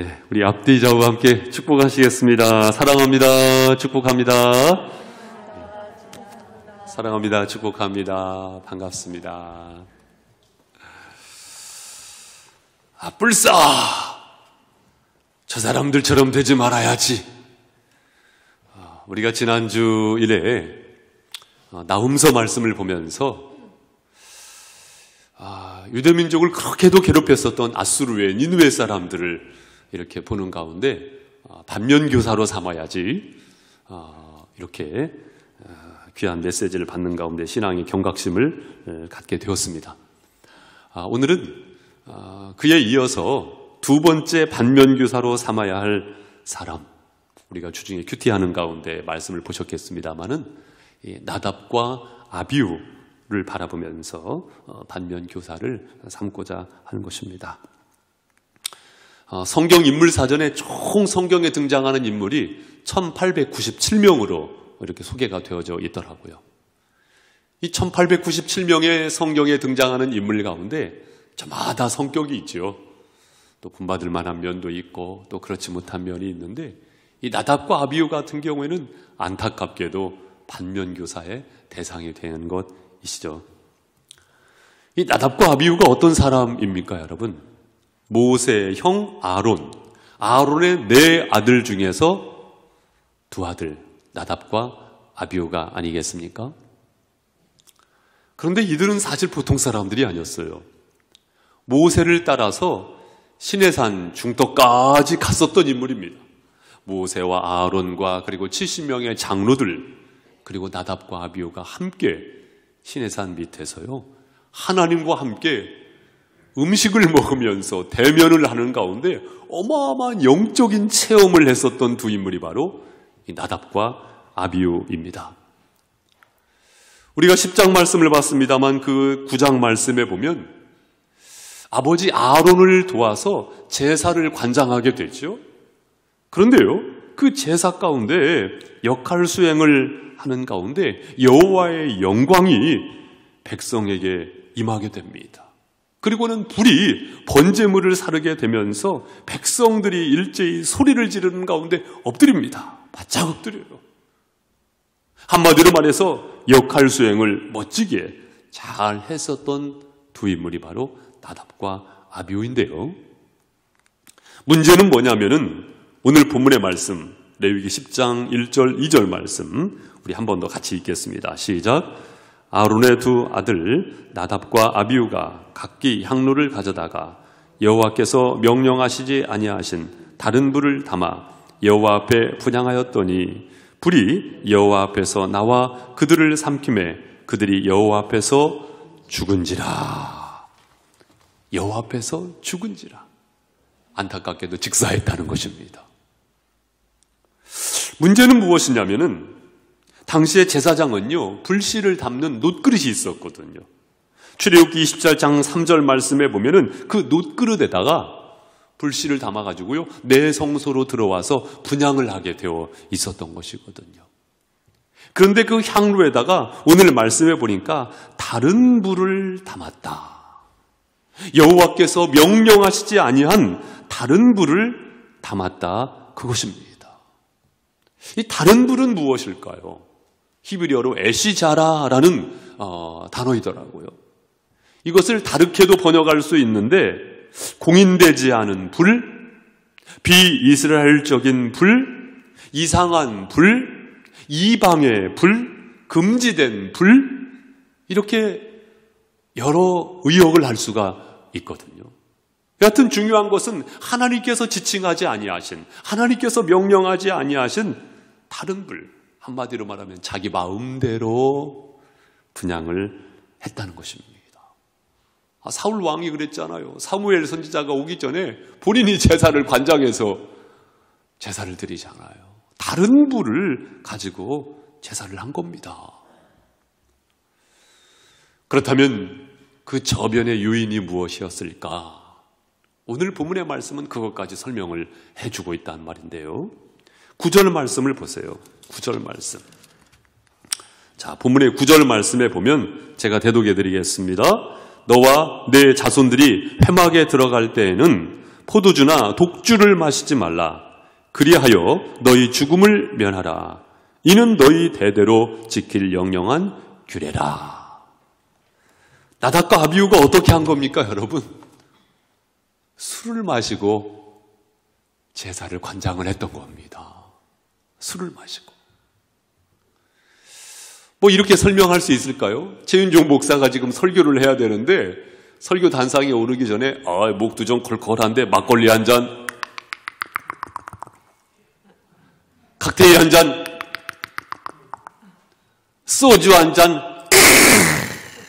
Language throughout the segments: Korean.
네, 우리 앞뒤좌우와 함께 축복하시겠습니다. 사랑합니다. 축복합니다. 사랑합니다. 축복합니다. 반갑습니다. 뿔싸! 저 사람들처럼 되지 말아야지. 우리가 지난주 일에 나훔서 말씀을 보면서 유대민족을 그렇게도 괴롭혔었던 아수르의 니느웨 사람들을 이렇게 보는 가운데 반면교사로 삼아야지 이렇게 귀한 메시지를 받는 가운데 신앙의 경각심을 갖게 되었습니다. 오늘은 그에 이어서 두 번째 반면교사로 삼아야 할 사람, 우리가 주중에 큐티하는 가운데 말씀을 보셨겠습니다마는 나답과 아비후를 바라보면서 반면교사를 삼고자 하는 것입니다. 성경 인물 사전에 총 성경에 등장하는 인물이 1897명으로 이렇게 소개가 되어져 있더라고요. 이 1897명의 성경에 등장하는 인물 가운데 저마다 성격이 있죠. 또 본받을 만한 면도 있고 또 그렇지 못한 면이 있는데 이 나답과 아비후 같은 경우에는 안타깝게도 반면교사의 대상이 되는 것이시죠. 이 나답과 아비후가 어떤 사람입니까, 여러분? 모세의 형 아론의 네 아들 중에서 두 아들 나답과 아비후가 아니겠습니까? 그런데 이들은 사실 보통 사람들이 아니었어요. 모세를 따라서 시내산 중턱까지 갔었던 인물입니다. 모세와 아론과 그리고 70명의 장로들 그리고 나답과 아비후가 함께 시내산 밑에서요 하나님과 함께 음식을 먹으면서 대면을 하는 가운데 어마어마한 영적인 체험을 했었던 두 인물이 바로 이 나답과 아비후입니다. 우리가 10장 말씀을 봤습니다만 그 9장 말씀에 보면 아버지 아론을 도와서 제사를 관장하게 되죠. 그런데요, 그 제사 가운데 역할 수행을 하는 가운데 여호와의 영광이 백성에게 임하게 됩니다. 그리고는 불이 번제물을 사르게 되면서 백성들이 일제히 소리를 지르는 가운데 엎드립니다. 바짝 엎드려요. 한마디로 말해서 역할 수행을 멋지게 잘 했었던 두 인물이 바로 나답과 아비후인데요. 문제는 뭐냐면은 오늘 본문의 말씀 레위기 10장 1절 2절 말씀 우리 한 번 더 같이 읽겠습니다. 시작. 아론의 두 아들 나답과 아비후가 각기 향로를 가져다가 여호와께서 명령하시지 아니하신 다른 불을 담아 여호와 앞에 분향하였더니 불이 여호와 앞에서 나와 그들을 삼키매 그들이 여호와 앞에서 죽은지라. 여호와 앞에서 죽은지라. 안타깝게도 직사했다는 것입니다. 문제는 무엇이냐면은 당시의 제사장은요 불씨를 담는 놋그릇이 있었거든요. 출애굽기 27장 3절 말씀에 보면은 그 놋그릇에다가 불씨를 담아가지고요 내 성소로 들어와서 분향을 하게 되어 있었던 것이거든요. 그런데 그 향로에다가 오늘 말씀해 보니까 다른 불을 담았다. 여호와께서 명령하시지 아니한 다른 불을 담았다. 그것입니다. 이 다른 불은 무엇일까요? 히브리어로 에시자라라는 단어이더라고요. 이것을 다르게도 번역할 수 있는데 공인되지 않은 불, 비이스라엘적인 불, 이상한 불, 이방의 불, 금지된 불 이렇게 여러 의역을 할 수가 있거든요. 여하튼 중요한 것은 하나님께서 지칭하지 아니하신, 하나님께서 명령하지 아니하신 다른 불, 한마디로 말하면 자기 마음대로 분향을 했다는 것입니다. 사울 왕이 그랬잖아요. 사무엘 선지자가 오기 전에 본인이 제사를 관장해서 제사를 드리잖아요. 다른 불을 가지고 제사를 한 겁니다. 그렇다면 그 저변의 요인이 무엇이었을까? 오늘 본문의 말씀은 그것까지 설명을 해주고 있다는 말인데요. 9절 말씀을 보세요. 9절 말씀. 자, 본문의 9절 말씀에 보면 제가 대독해 드리겠습니다. 너와 내 자손들이 회막에 들어갈 때에는 포도주나 독주를 마시지 말라. 그리하여 너희 죽음을 면하라. 이는 너희 대대로 지킬 영영한 규례라. 나답과 아비후가 어떻게 한 겁니까, 여러분? 술을 마시고 제사를 관장을 했던 겁니다. 술을 마시고. 뭐 이렇게 설명할 수 있을까요? 최윤종 목사가 지금 설교를 해야 되는데 설교 단상에 오르기 전에 목도 좀 콜콜한데 막걸리 한 잔, 칵테일 한 잔, 소주 한 잔,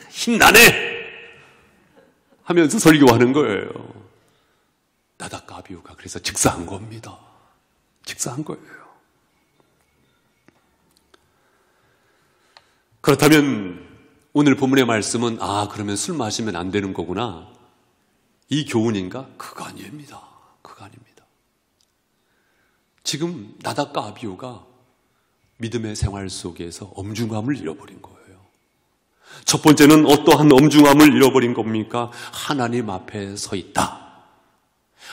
힘나네 하면서 설교하는 거예요. 나답과 아비후가 그래서 직사한 겁니다. 직사한 거예요. 그렇다면 오늘 본문의 말씀은 그러면 술 마시면 안 되는 거구나, 이 교훈인가? 그거 아닙니다. 그거 아닙니다. 지금 나답과 아비후가 믿음의 생활 속에서 엄중함을 잃어버린 거예요. 첫 번째는 어떠한 엄중함을 잃어버린 겁니까? 하나님 앞에 서 있다.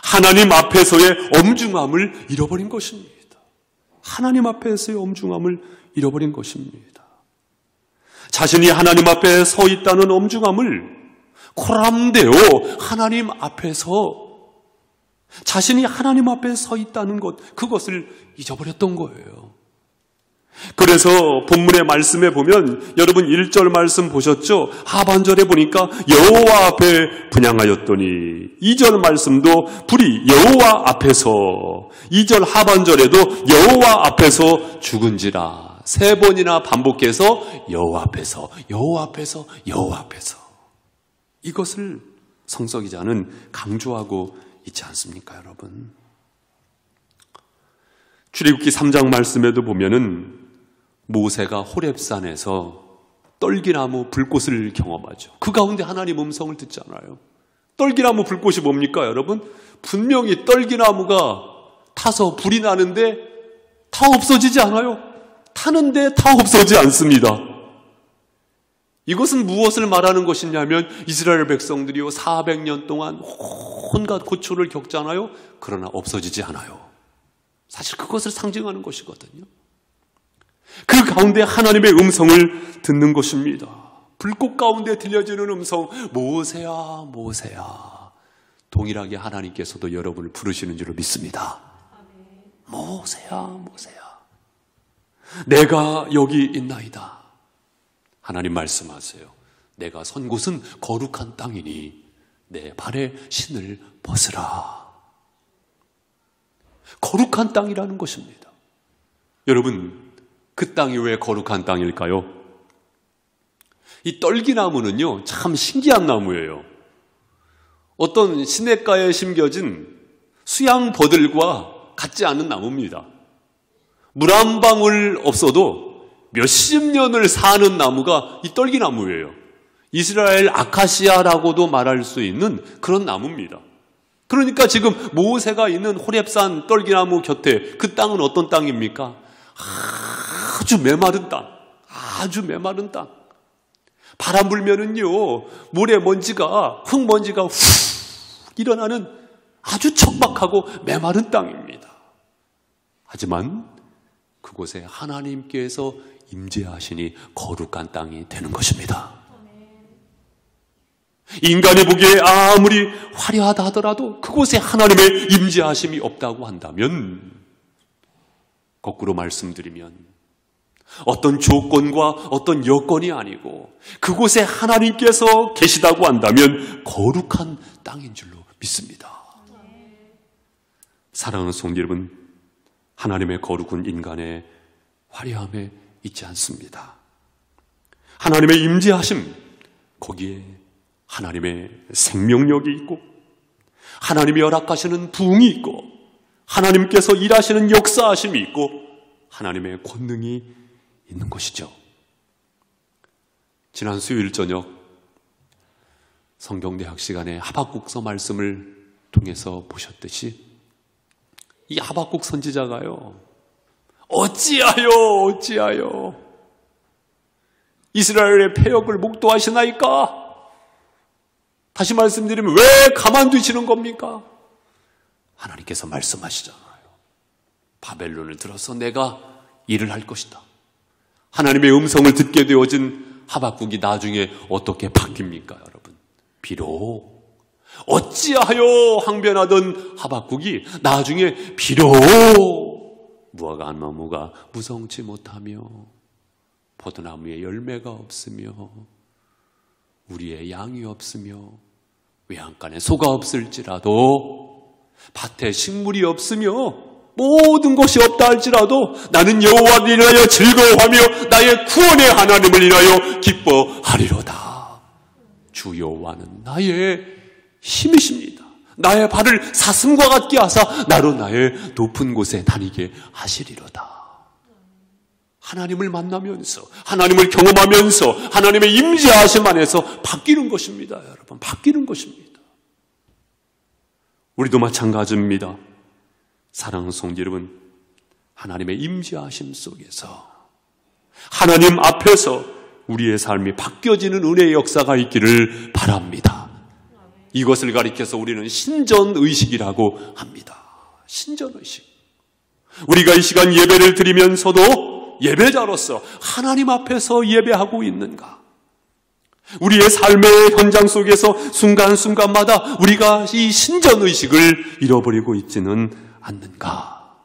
하나님 앞에서의 엄중함을 잃어버린 것입니다. 하나님 앞에서의 엄중함을 잃어버린 것입니다. 자신이 하나님 앞에 서 있다는 엄중함을 코람되어 하나님 앞에서, 자신이 하나님 앞에 서 있다는 것, 그것을 잊어버렸던 거예요. 그래서 본문의 말씀에 보면 여러분 1절 말씀 보셨죠? 하반절에 보니까 여호와 앞에 분향하였더니, 2절 말씀도 불이 여호와 앞에서, 2절 하반절에도 여호와 앞에서 죽은지라, 3번이나 반복해서 여호와 앞에서, 여호와 앞에서, 여호와 앞에서, 이것을 성서기자는 강조하고 있지 않습니까, 여러분? 출애굽기 3장 말씀에도 보면은 모세가 호렙산에서 떨기나무 불꽃을 경험하죠. 그 가운데 하나님 음성을 듣잖아요. 떨기나무 불꽃이 뭡니까, 여러분? 분명히 떨기나무가 타서 불이 나는데 다 없어지지 않아요. 타는데 다 없어지지 않습니다. 이것은 무엇을 말하는 것이냐면 이스라엘 백성들이요 400년 동안 온갖 고초를 겪잖아요. 그러나 없어지지 않아요. 사실 그것을 상징하는 것이거든요. 그 가운데 하나님의 음성을 듣는 것입니다. 불꽃 가운데 들려지는 음성, 모세야, 모세야. 동일하게 하나님께서도 여러분을 부르시는 줄로 믿습니다. 모세야, 모세야. 내가 여기 있나이다. 하나님 말씀하세요. 내가 선 곳은 거룩한 땅이니 내 발에 신을 벗으라. 거룩한 땅이라는 것입니다. 여러분, 그 땅이 왜 거룩한 땅일까요? 이 떨기나무는요, 참 신기한 나무예요. 어떤 시냇가에 심겨진 수양버들과 같지 않은 나무입니다. 물 한 방울 없어도 몇십 년을 사는 나무가 이 떨기나무예요. 이스라엘 아카시아라고도 말할 수 있는 그런 나무입니다. 그러니까 지금 모세가 있는 호렙산 떨기나무 곁에 그 땅은 어떤 땅입니까? 아주 메마른 땅, 아주 메마른 땅. 바람 불면은요, 모래먼지가, 흙먼지가 훅 일어나는 아주 척박하고 메마른 땅입니다. 하지만 그곳에 하나님께서 임재하시니 거룩한 땅이 되는 것입니다. 인간이 보기에 아무리 화려하다 하더라도 그곳에 하나님의 임재하심이 없다고 한다면, 거꾸로 말씀드리면 어떤 조건과 어떤 여건이 아니고 그곳에 하나님께서 계시다고 한다면 거룩한 땅인 줄로 믿습니다. 사랑하는 성도 여러분, 하나님의 거룩은 인간의 화려함에 있지 않습니다. 하나님의 임재하심, 거기에 하나님의 생명력이 있고 하나님이 허락하시는 부흥이 있고 하나님께서 일하시는 역사하심이 있고 하나님의 권능이 있는 것이죠. 지난 수요일 저녁 성경대학 시간에 하박국서 말씀을 통해서 보셨듯이 이 하박국 선지자가요, 어찌하여 이스라엘의 패역을 목도하시나이까? 다시 말씀드리면 왜 가만두시는 겁니까? 하나님께서 말씀하시잖아요. 바벨론을 들어서 내가 일을 할 것이다. 하나님의 음성을 듣게 되어진 하박국이 나중에 어떻게 바뀝니까, 여러분? 비록 어찌하여 항변하던 하박국이 나중에 비록 무화과 한 나무가 무성치 못하며 포도나무에 열매가 없으며 우리의 양이 없으며 외양간에 소가 없을지라도 밭에 식물이 없으며 모든 것이 없다 할지라도 나는 여호와를 인하여 즐거워하며 나의 구원의 하나님을 인하여 기뻐하리로다. 주 여호와는 나의 힘이십니다. 나의 발을 사슴과 같게 하사 나로 나의 높은 곳에 다니게 하시리로다. 하나님을 만나면서 하나님을 경험하면서 하나님의 임재하심 안에서 바뀌는 것입니다. 여러분, 바뀌는 것입니다. 우리도 마찬가지입니다. 사랑하는 성도 여러분, 하나님의 임재하심 속에서 하나님 앞에서 우리의 삶이 바뀌어지는 은혜의 역사가 있기를 바랍니다. 이것을 가리켜서 우리는 신전의식이라고 합니다. 신전의식. 우리가 이 시간 예배를 드리면서도 예배자로서 하나님 앞에서 예배하고 있는가? 우리의 삶의 현장 속에서 순간순간마다 우리가 이 신전의식을 잃어버리고 있지는 않는가?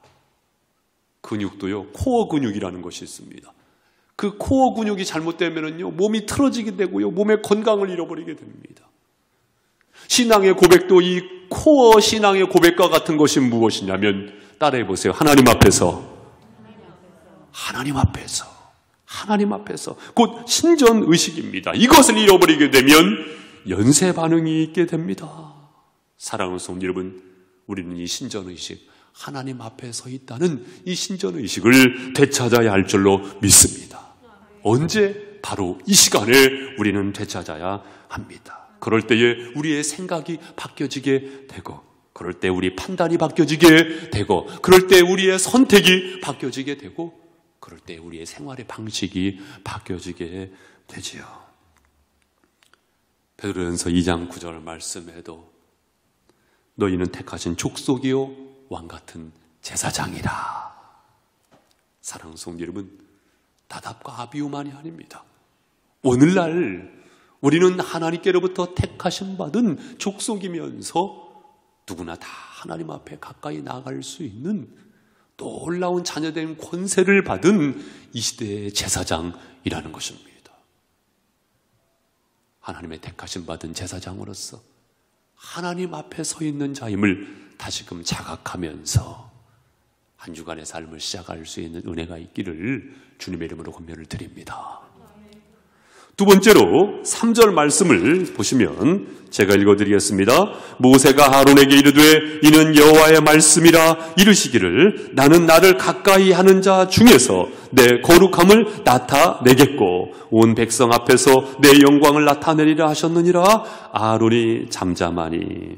근육도요, 코어 근육이라는 것이 있습니다. 그 코어 근육이 잘못되면요, 몸이 틀어지게 되고요, 몸의 건강을 잃어버리게 됩니다. 신앙의 고백도 이 코어 신앙의 고백과 같은 것이 무엇이냐면, 따라해 보세요. 하나님 앞에서 곧 신전의식입니다. 이것을 잃어버리게 되면 연쇄 반응이 있게 됩니다. 사랑하는 성도 여러분, 우리는 이 신전의식, 하나님 앞에 서 있다는 이 신전의식을 되찾아야 할 줄로 믿습니다. 언제? 바로 이 시간에 우리는 되찾아야 합니다. 그럴 때에 우리의 생각이 바뀌어지게 되고, 그럴 때 우리 판단이 바뀌어지게 되고, 그럴 때 우리의 선택이 바뀌어지게 되고, 그럴 때 우리의 생활의 방식이 바뀌어지게 되지요. 베드로전서 2장 9절 말씀에도 너희는 택하신 족속이요 왕같은 제사장이라. 사랑하는 성도 여러분, 나답과 아비후만이 아닙니다. 오늘날 우리는 하나님께로부터 택하심 받은 족속이면서 누구나 다 하나님 앞에 가까이 나아갈 수 있는 놀라운 자녀된 권세를 받은 이 시대의 제사장이라는 것입니다. 하나님의 택하심 받은 제사장으로서 하나님 앞에 서 있는 자임을 다시금 자각하면서 한 주간의 삶을 시작할 수 있는 은혜가 있기를 주님의 이름으로 권면을 드립니다. 두 번째로 3절 말씀을 보시면 제가 읽어드리겠습니다. 모세가 아론에게 이르되 이는 여호와의 말씀이라 이르시기를 나는 나를 가까이 하는 자 중에서 내 거룩함을 나타내겠고 온 백성 앞에서 내 영광을 나타내리라 하셨느니라. 아론이 잠잠하니.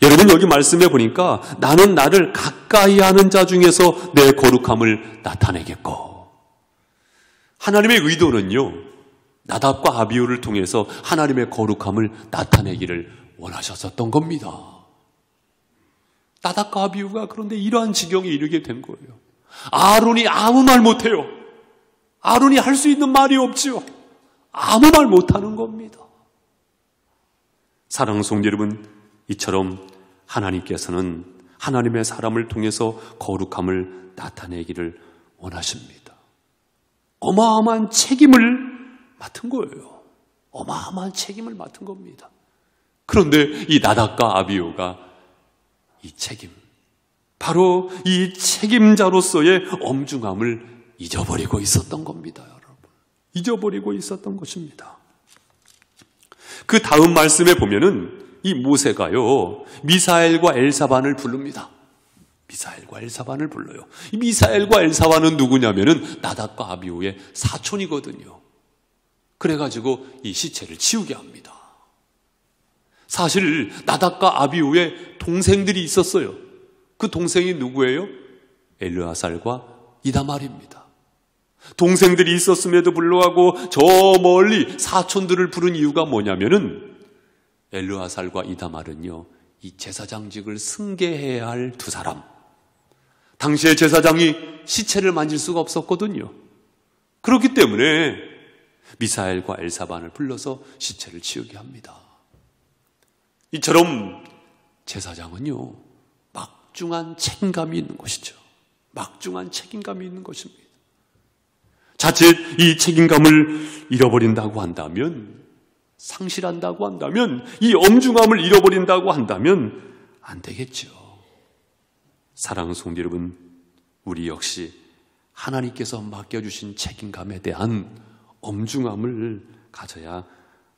여러분, 여기 말씀해 보니까 나는 나를 가까이 하는 자 중에서 내 거룩함을 나타내겠고, 하나님의 의도는요, 나답과 아비후를 통해서 하나님의 거룩함을 나타내기를 원하셨었던 겁니다. 나답과 아비후가 그런데 이러한 지경에 이르게 된 거예요. 아론이 아무 말 못해요. 아론이 할 수 있는 말이 없지요. 아무 말 못하는 겁니다. 사랑하는 성도 여러분, 이처럼 하나님께서는 하나님의 사람을 통해서 거룩함을 나타내기를 원하십니다. 어마어마한 책임을 맡은 거예요. 어마어마한 책임을 맡은 겁니다. 그런데 이 나답과 아비후가 이 책임, 바로 이 책임자로서의 엄중함을 잊어버리고 있었던 겁니다, 여러분. 잊어버리고 있었던 것입니다. 그 다음 말씀에 보면은 이 모세가요, 미사엘과 엘사반을 부릅니다. 미사엘과 엘사반을 불러요. 이 미사엘과 엘사반은 누구냐면은 나답과 아비후의 사촌이거든요. 그래가지고 이 시체를 치우게 합니다. 사실 나답과 아비후의 동생들이 있었어요. 그 동생이 누구예요? 엘르아살과 이다말입니다. 동생들이 있었음에도 불구하고 저 멀리 사촌들을 부른 이유가 뭐냐면은 엘르아살과 이다말은요, 이 제사장직을 승계해야 할 두 사람. 당시에 제사장이 시체를 만질 수가 없었거든요. 그렇기 때문에 미사엘과 엘사반을 불러서 시체를 치우게 합니다. 이처럼 제사장은요, 막중한 책임감이 있는 것이죠. 막중한 책임감이 있는 것입니다. 자칫 이 책임감을 잃어버린다고 한다면, 상실한다고 한다면, 이 엄중함을 잃어버린다고 한다면 안 되겠죠. 사랑하는 성도 여러분, 우리 역시 하나님께서 맡겨주신 책임감에 대한 엄중함을 가져야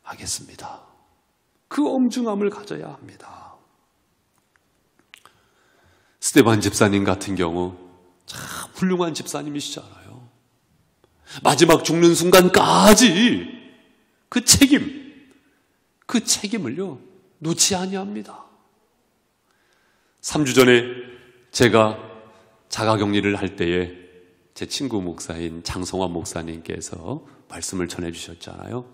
하겠습니다. 그 엄중함을 가져야 합니다. 스데반 집사님 같은 경우 참 훌륭한 집사님이시잖아요. 마지막 죽는 순간까지 그 책임을요 놓지 아니합니다. 3주 전에 제가 자가격리를 할 때에 제 친구 목사인 장성환 목사님께서 말씀을 전해주셨잖아요.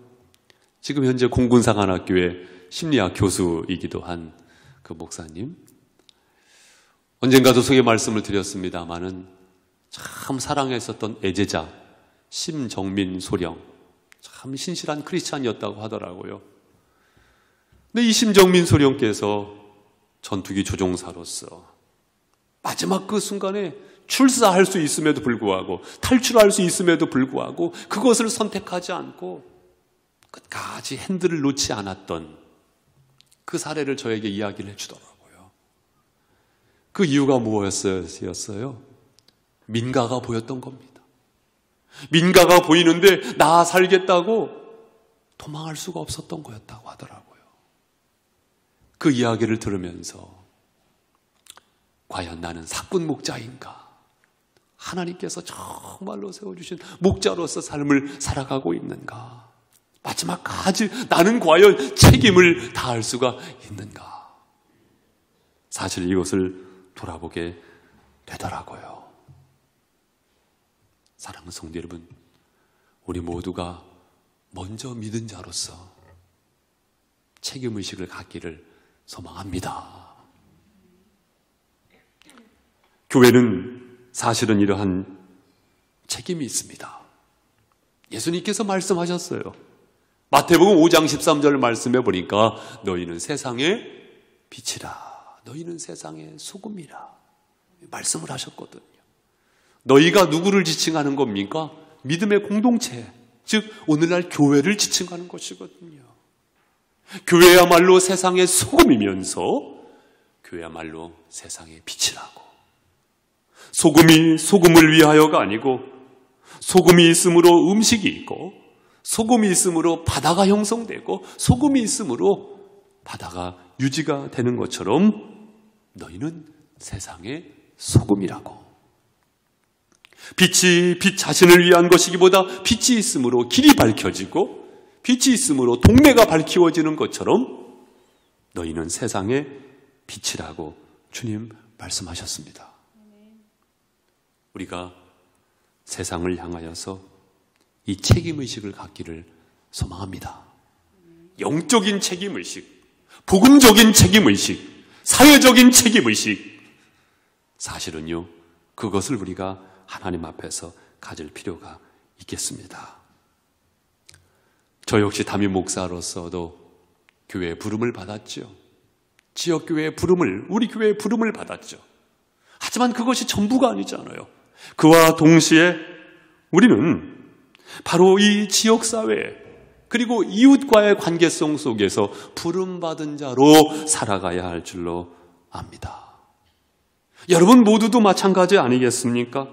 지금 현재 공군사관학교의 심리학 교수이기도 한 그 목사님. 언젠가도 소개 말씀을 드렸습니다마는 참 사랑했었던 애제자 심정민 소령, 참 신실한 크리스찬이었다고 하더라고요. 근데 이 심정민 소령께서 전투기 조종사로서 마지막 그 순간에 출사할 수 있음에도 불구하고 탈출할 수 있음에도 불구하고 그것을 선택하지 않고 끝까지 핸들을 놓지 않았던 그 사례를 저에게 이야기를 해주더라고요. 그 이유가 무엇이었어요? 민가가 보였던 겁니다. 민가가 보이는데 나 살겠다고 도망할 수가 없었던 거였다고 하더라고요. 그 이야기를 들으면서 과연 나는 사꾼 목자인가? 하나님께서 정말로 세워주신 목자로서 삶을 살아가고 있는가? 마지막까지 나는 과연 책임을 다할 수가 있는가? 사실 이것을 돌아보게 되더라고요. 사랑하는 성도 여러분, 우리 모두가 먼저 믿은 자로서 책임의식을 갖기를 소망합니다. 교회는 사실은 이러한 책임이 있습니다. 예수님께서 말씀하셨어요. 마태복음 5장 13절 말씀해 보니까 너희는 세상의 빛이라, 너희는 세상의 소금이라 말씀을 하셨거든요. 너희가 누구를 지칭하는 겁니까? 믿음의 공동체, 즉 오늘날 교회를 지칭하는 것이거든요. 교회야말로 세상의 소금이면서 교회야말로 세상의 빛이라고. 소금이 소금을 위하여가 아니고 소금이 있으므로 음식이 있고 소금이 있으므로 바다가 형성되고 소금이 있으므로 바다가 유지가 되는 것처럼 너희는 세상의 소금이라고. 빛이 빛 자신을 위한 것이기보다 빛이 있으므로 길이 밝혀지고 빛이 있으므로 동네가 밝히워지는 것처럼 너희는 세상의 빛이라고 주님 말씀하셨습니다. 우리가 세상을 향하여서 이 책임의식을 갖기를 소망합니다. 영적인 책임의식, 복음적인 책임의식, 사회적인 책임의식. 사실은요, 그것을 우리가 하나님 앞에서 가질 필요가 있겠습니다. 저 역시 담임 목사로서도 교회의 부름을 받았죠. 지역교회의 부름을, 우리 교회의 부름을 받았죠. 하지만 그것이 전부가 아니잖아요. 그와 동시에 우리는 바로 이 지역사회 그리고 이웃과의 관계성 속에서 부름받은 자로 살아가야 할 줄로 압니다. 여러분 모두도 마찬가지 아니겠습니까?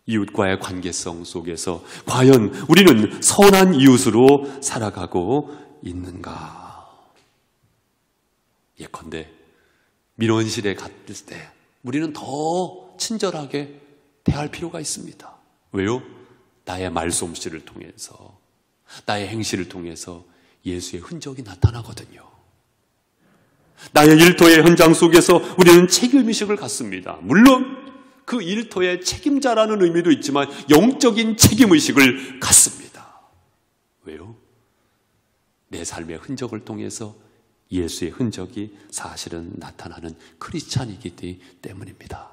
이웃과의 관계성 속에서 과연 우리는 선한 이웃으로 살아가고 있는가? 예컨대 민원실에 갔을 때 우리는 더 친절하게 대할 필요가 있습니다. 왜요? 나의 말솜씨를 통해서, 나의 행실을 통해서 예수의 흔적이 나타나거든요. 나의 일터의 현장 속에서 우리는 책임의식을 갖습니다. 물론 그 일터의 책임자라는 의미도 있지만 영적인 책임의식을 갖습니다. 왜요? 내 삶의 흔적을 통해서 예수의 흔적이 사실은 나타나는 크리스찬이기 때문입니다.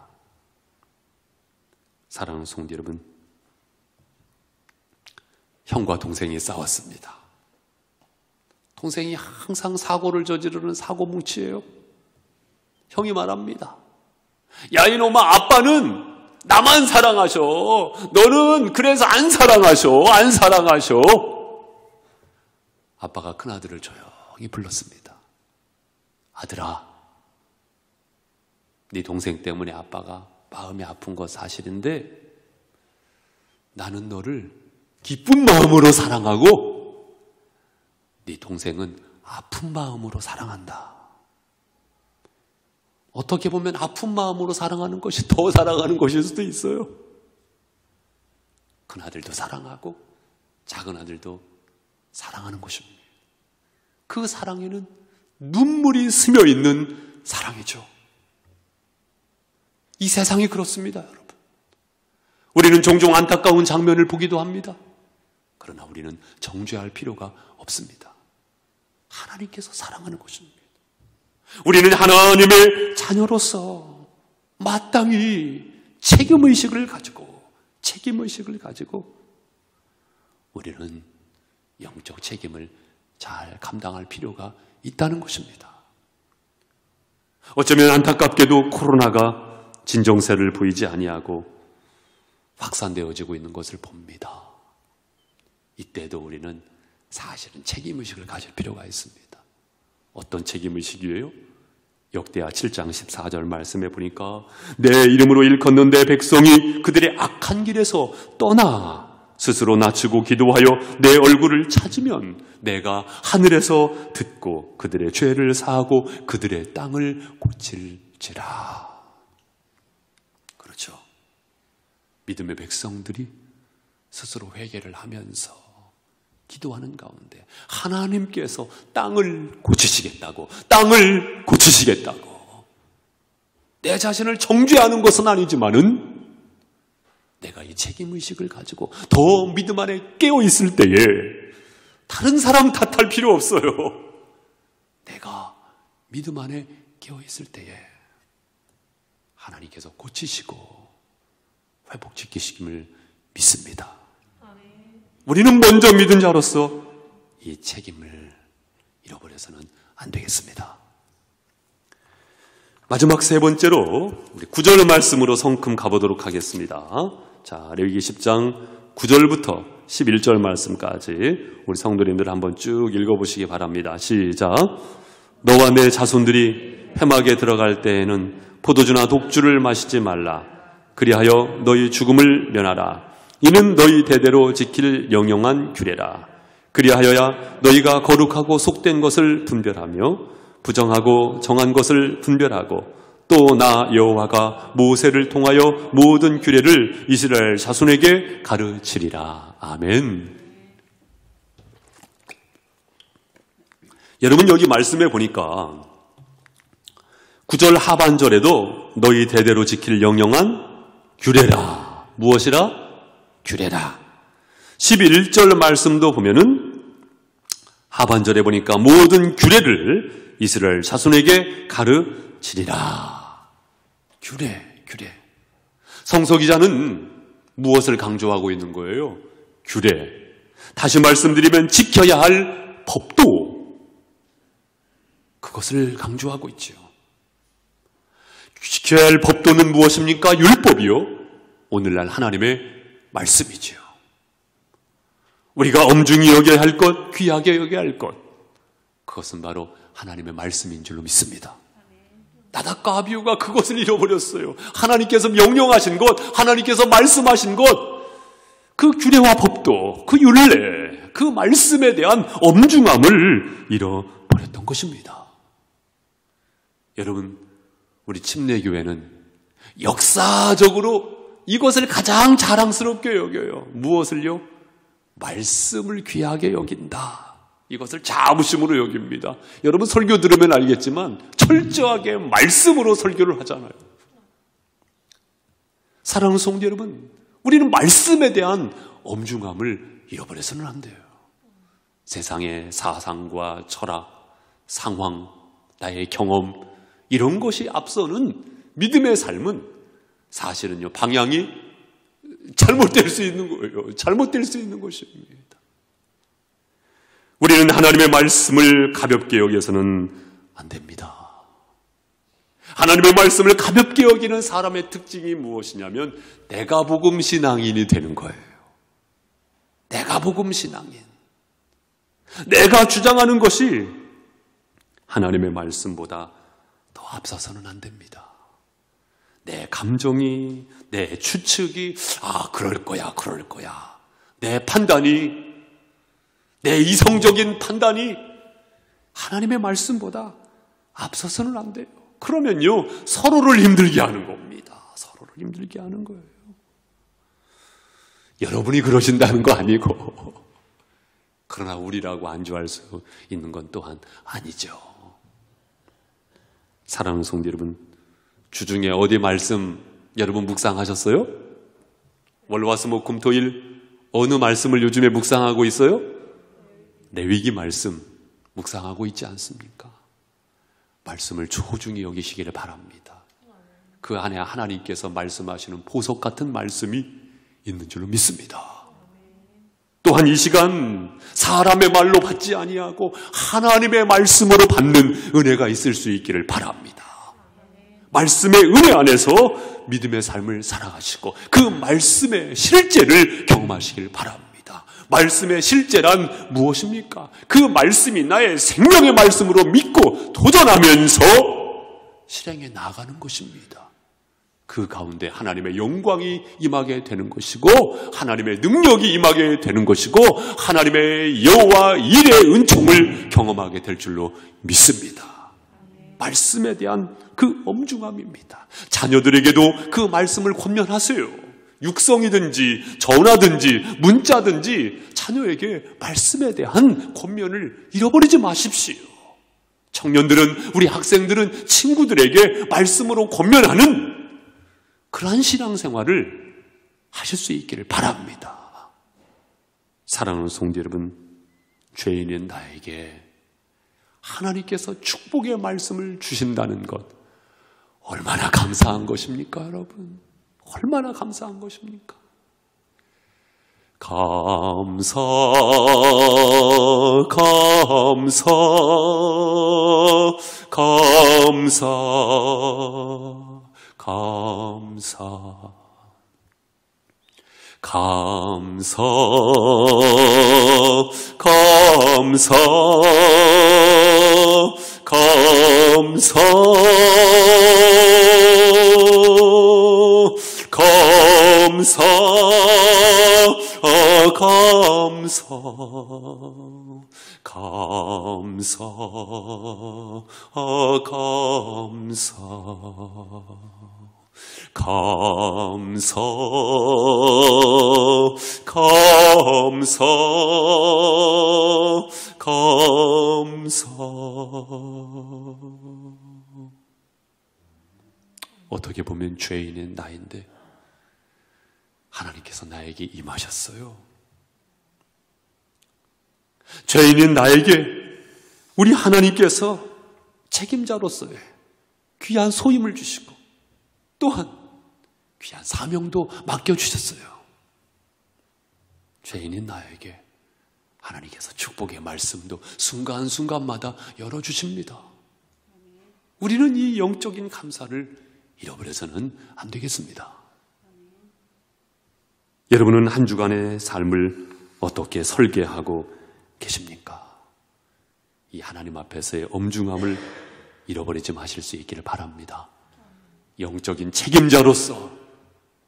사랑하는 성도 여러분, 형과 동생이 싸웠습니다. 동생이 항상 사고를 저지르는 사고뭉치예요. 형이 말합니다. 야, 이놈아, 아빠는 나만 사랑하셔. 너는 그래서 안 사랑하셔. 아빠가 큰아들을 조용히 불렀습니다. 아들아, 네 동생 때문에 아빠가 마음이 아픈 거 사실인데 나는 너를 기쁜 마음으로 사랑하고 네 동생은 아픈 마음으로 사랑한다. 어떻게 보면 아픈 마음으로 사랑하는 것이 더 사랑하는 것일 수도 있어요. 큰아들도 사랑하고 작은 아들도 사랑하는 것입니다. 그 사랑에는 눈물이 스며 있는 사랑이죠. 이 세상이 그렇습니다, 여러분. 우리는 종종 안타까운 장면을 보기도 합니다. 그러나 우리는 정죄할 필요가 없습니다. 하나님께서 사랑하는 것입니다. 우리는 하나님의 자녀로서 마땅히 책임의식을 가지고 우리는 영적 책임을 잘 감당할 필요가 있다는 것입니다. 어쩌면 안타깝게도 코로나가 진정세를 보이지 아니하고 확산되어지고 있는 것을 봅니다. 이때도 우리는 사실은 책임의식을 가질 필요가 있습니다. 어떤 책임의식이에요? 역대하 7장 14절 말씀해 보니까 내 이름으로 일컫는 내 백성이 그들의 악한 길에서 떠나 스스로 낮추고 기도하여 내 얼굴을 찾으면 내가 하늘에서 듣고 그들의 죄를 사하고 그들의 땅을 고칠지라. 그렇죠. 믿음의 백성들이 스스로 회개를 하면서 기도하는 가운데 하나님께서 땅을 고치시겠다고 내 자신을 정죄하는 것은 아니지만은 내가 이 책임의식을 가지고 더 믿음 안에 깨어있을 때에 다른 사람 탓할 필요 없어요. 내가 믿음 안에 깨어있을 때에 하나님께서 고치시고 회복시키심을 믿습니다. 우리는 먼저 믿은 자로서 이 책임을 잃어버려서는 안 되겠습니다. 마지막 세 번째로 우리 9절 말씀으로 성큼 가보도록 하겠습니다. 자, 레위기 10장 9절부터 11절 말씀까지 우리 성도님들 한번 쭉 읽어보시기 바랍니다. 시작. 너와 내 자손들이 회막에 들어갈 때에는 포도주나 독주를 마시지 말라. 그리하여 너희 죽음을 면하라. 이는 너희 대대로 지킬 영영한 규례라. 그리하여야 너희가 거룩하고 속된 것을 분별하며 부정하고 정한 것을 분별하고 또 나 여호와가 모세를 통하여 모든 규례를 이스라엘 자손에게 가르치리라. 아멘. 여러분, 여기 말씀해 보니까 9절 하반절에도 너희 대대로 지킬 영영한 규례라. 무엇이라? 규례라. 11절 말씀도 보면은 하반절에 보니까 모든 규례를 이스라엘 자손에게 가르치리라. 규례. 성서 기자는 무엇을 강조하고 있는 거예요? 규례. 다시 말씀드리면 지켜야 할 법도 그것을 강조하고 있죠. 지켜야 할 법도는 무엇입니까? 율법이요. 오늘날 하나님의 말씀이죠. 우리가 엄중히 여겨야 할 것, 귀하게 여겨야 할 것, 그것은 바로 하나님의 말씀인 줄로 믿습니다. 나답과 아비후가 그것을 잃어버렸어요. 하나님께서 명령하신 것, 하나님께서 말씀하신 것, 그 규례와 법도, 그 율례, 그 말씀에 대한 엄중함을 잃어버렸던 것입니다. 여러분, 우리 침례교회는 역사적으로 이것을 가장 자랑스럽게 여겨요. 무엇을요? 말씀을 귀하게 여긴다. 이것을 자부심으로 여깁니다. 여러분, 설교 들으면 알겠지만 철저하게 말씀으로 설교를 하잖아요. 사랑하는 성도 여러분, 우리는 말씀에 대한 엄중함을 잃어버려서는 안 돼요. 세상의 사상과 철학, 상황, 나의 경험, 이런 것이 앞서는 믿음의 삶은 사실은요, 방향이 잘못될 수 있는 거예요. 잘못될 수 있는 것입니다. 우리는 하나님의 말씀을 가볍게 여겨서는 안 됩니다. 하나님의 말씀을 가볍게 여기는 사람의 특징이 무엇이냐면 내가 복음 신앙인이 되는 거예요. 내가 복음 신앙인. 내가 주장하는 것이 하나님의 말씀보다 더 앞서서는 안 됩니다. 내 감정이, 내 추측이 그럴 거야. 내 판단이, 내 이성적인 판단이 하나님의 말씀보다 앞서서는 안 돼요. 그러면요, 서로를 힘들게 하는 겁니다. 서로를 힘들게 하는 거예요. 여러분이 그러신다는 거 아니고, 그러나 우리라고 안주할 수 있는 건 또한 아니죠. 사랑하는 성도 여러분, 주중에 어디 말씀 여러분 묵상하셨어요? 월화수목금토일 어느 말씀을 요즘에 묵상하고 있어요? 레위기 말씀 묵상하고 있지 않습니까? 말씀을 소중히 여기시기를 바랍니다. 그 안에 하나님께서 말씀하시는 보석 같은 말씀이 있는 줄로 믿습니다. 또한 이 시간 사람의 말로 받지 아니하고 하나님의 말씀으로 받는 은혜가 있을 수 있기를 바랍니다. 말씀의 은혜 안에서 믿음의 삶을 살아가시고 그 말씀의 실제를 경험하시길 바랍니다. 말씀의 실제란 무엇입니까? 그 말씀이 나의 생명의 말씀으로 믿고 도전하면서 실행해 나가는 것입니다. 그 가운데 하나님의 영광이 임하게 되는 것이고 하나님의 능력이 임하게 되는 것이고 하나님의 여호와 일의 은총을 경험하게 될 줄로 믿습니다. 말씀에 대한 그 엄중함입니다. 자녀들에게도 그 말씀을 권면하세요. 육성이든지 전화든지 문자든지 자녀에게 말씀에 대한 권면을 잃어버리지 마십시오. 청년들은, 우리 학생들은 친구들에게 말씀으로 권면하는 그러한 신앙생활을 하실 수 있기를 바랍니다. 사랑하는 성도 여러분, 죄인인 나에게 하나님께서 축복의 말씀을 주신다는 것 얼마나 감사한 것입니까, 여러분? 얼마나 감사한 것입니까? 감사, 감사, 감사, 감사, 감사, 감사, 감사, 감사, 감사, 감사, 감사, 감사, 감사, 감사. 어떻게 보면 죄인인 나인데 하나님께서 나에게 임하셨어요. 죄인인 나에게 우리 하나님께서 책임자로서의 귀한 소임을 주시고 또한 귀한 사명도 맡겨주셨어요. 죄인인 나에게 하나님께서 축복의 말씀도 순간순간마다 열어주십니다. 우리는 이 영적인 감사를 잃어버려서는 안 되겠습니다. 여러분은 한 주간의 삶을 어떻게 설계하고 계십니까? 이 하나님 앞에서의 엄중함을 잃어버리지 마실 수 있기를 바랍니다. 영적인 책임자로서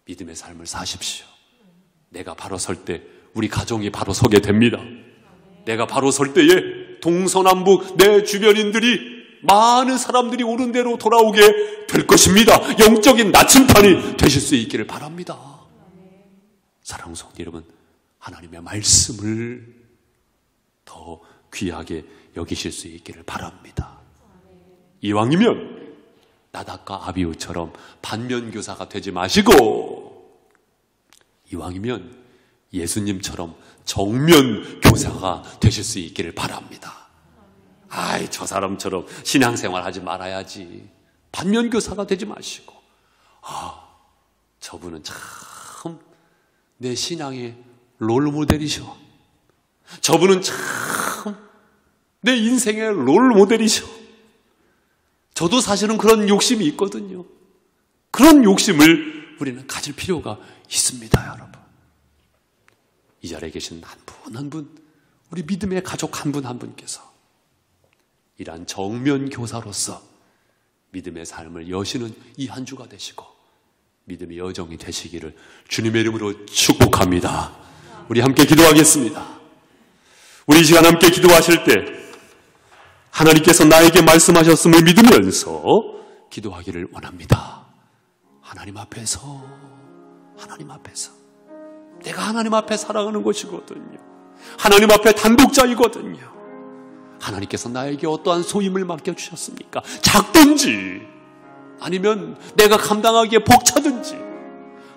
믿음의 삶을 사십시오. 내가 바로 설 때 우리 가정이 바로 서게 됩니다. 내가 바로 설 때에 동서남북 내 주변인들이 많은 사람들이 옳은 대로 돌아오게 될 것입니다. 영적인 나침판이 되실 수 있기를 바랍니다. 사랑하는 성도 여러분, 하나님의 말씀을 더 귀하게 여기실 수 있기를 바랍니다. 이왕이면 나답과 아비후처럼 반면교사가 되지 마시고 이왕이면 예수님처럼 정면교사가 되실 수 있기를 바랍니다. 아이, 저 사람처럼 신앙생활 하지 말아야지. 반면교사가 되지 마시고, 저분은 참 내 신앙의 롤모델이셔. 저분은 참 내 인생의 롤모델이셔. 저도 사실은 그런 욕심이 있거든요. 그런 욕심을 우리는 가질 필요가 있습니다, 여러분. 이 자리에 계신 한 분 한 분, 우리 믿음의 가족 한 분 한 분께서 이러한 정면 교사로서 믿음의 삶을 여시는 이 한 주가 되시고 믿음의 여정이 되시기를 주님의 이름으로 축복합니다. 우리 함께 기도하겠습니다. 우리 이 시간 함께 기도하실 때 하나님께서 나에게 말씀하셨음을 믿으면서 기도하기를 원합니다. 하나님 앞에서 내가 하나님 앞에 살아가는 것이거든요. 하나님 앞에 단독자이거든요. 하나님께서 나에게 어떠한 소임을 맡겨주셨습니까? 작든지 아니면 내가 감당하기에 벅차든지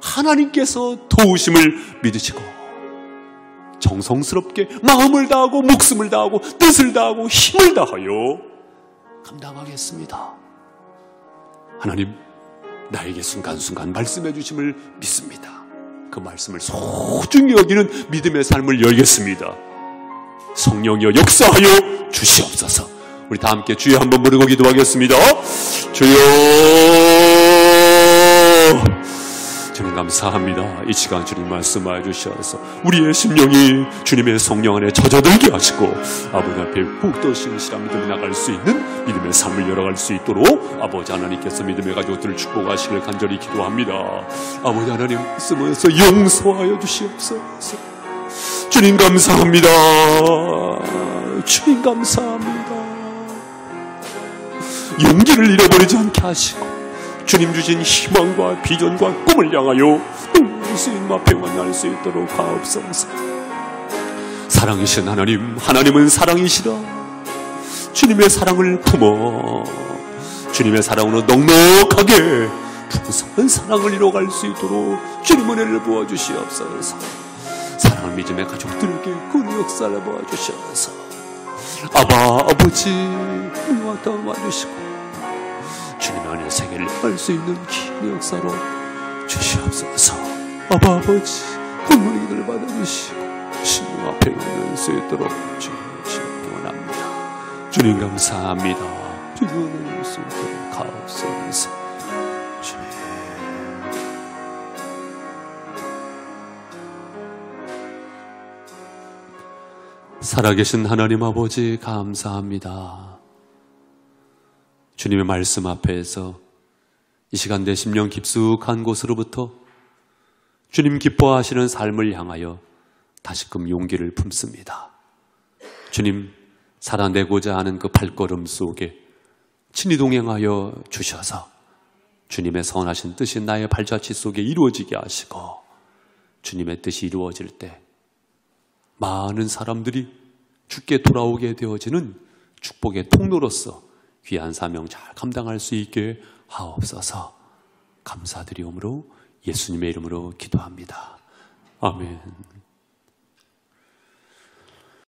하나님께서 도우심을 믿으시고 정성스럽게 마음을 다하고 목숨을 다하고 뜻을 다하고 힘을 다하여 감당하겠습니다. 하나님, 나에게 순간순간 말씀해 주심을 믿습니다. 그 말씀을 소중히 여기는 믿음의 삶을 열겠습니다. 성령이여 역사하여 주시옵소서. 우리 다 함께 주여 한번 부르고 기도하겠습니다. 주여, 주님 감사합니다. 이 시간 주님 말씀하여 주셔서 우리의 심령이 주님의 성령 안에 젖어들게 하시고 아버지 앞에 푹 신실한 믿음이 나갈 수 있는 믿음의 삶을 열어갈 수 있도록 아버지 하나님께서 믿음의 가족들을 축복하시길 간절히 기도합니다. 아버지 하나님 말씀에서 용서하여 주시옵소서. 주님 감사합니다. 주님 감사합니다. 용기를 잃어버리지 않게 하시고 주님 주신 희망과 비전과 꿈을 향하여 주님 앞에 만날 수 있도록 하옵소서. 사랑이신 하나님, 하나님은 사랑이시라. 주님의 사랑을 품어 주님의 사랑으로 넉넉하게 풍성한 사랑을 이뤄갈 수 있도록 주님 은혜를 부어주시옵소서. 사랑을 믿음의 가족들에게 그 역사를 부어주시옵소서. 아버지 우리와 도와주시고 주님의 은혜 세계를 알 수 있는 긴 역사로 주시옵소서. 아버지 눈물을 받아주시고 주님 앞에 오는 수 있도록 주님 원합니다. 주님 감사합니다. 주님 은혜를 수 있도록 가옵소서. 주님. 살아계신 하나님 아버지 감사합니다. 주님의 말씀 앞에서 이 시간 내 심령 깊숙한 곳으로부터 주님 기뻐하시는 삶을 향하여 다시금 용기를 품습니다. 주님 살아내고자 하는 그 발걸음 속에 친히 동행하여 주셔서 주님의 선하신 뜻이 나의 발자취 속에 이루어지게 하시고 주님의 뜻이 이루어질 때 많은 사람들이 주께 돌아오게 되어지는 축복의 통로로서 귀한 사명 잘 감당할 수 있게 하옵소서. 감사드리오므로 예수님의 이름으로 기도합니다. 아멘.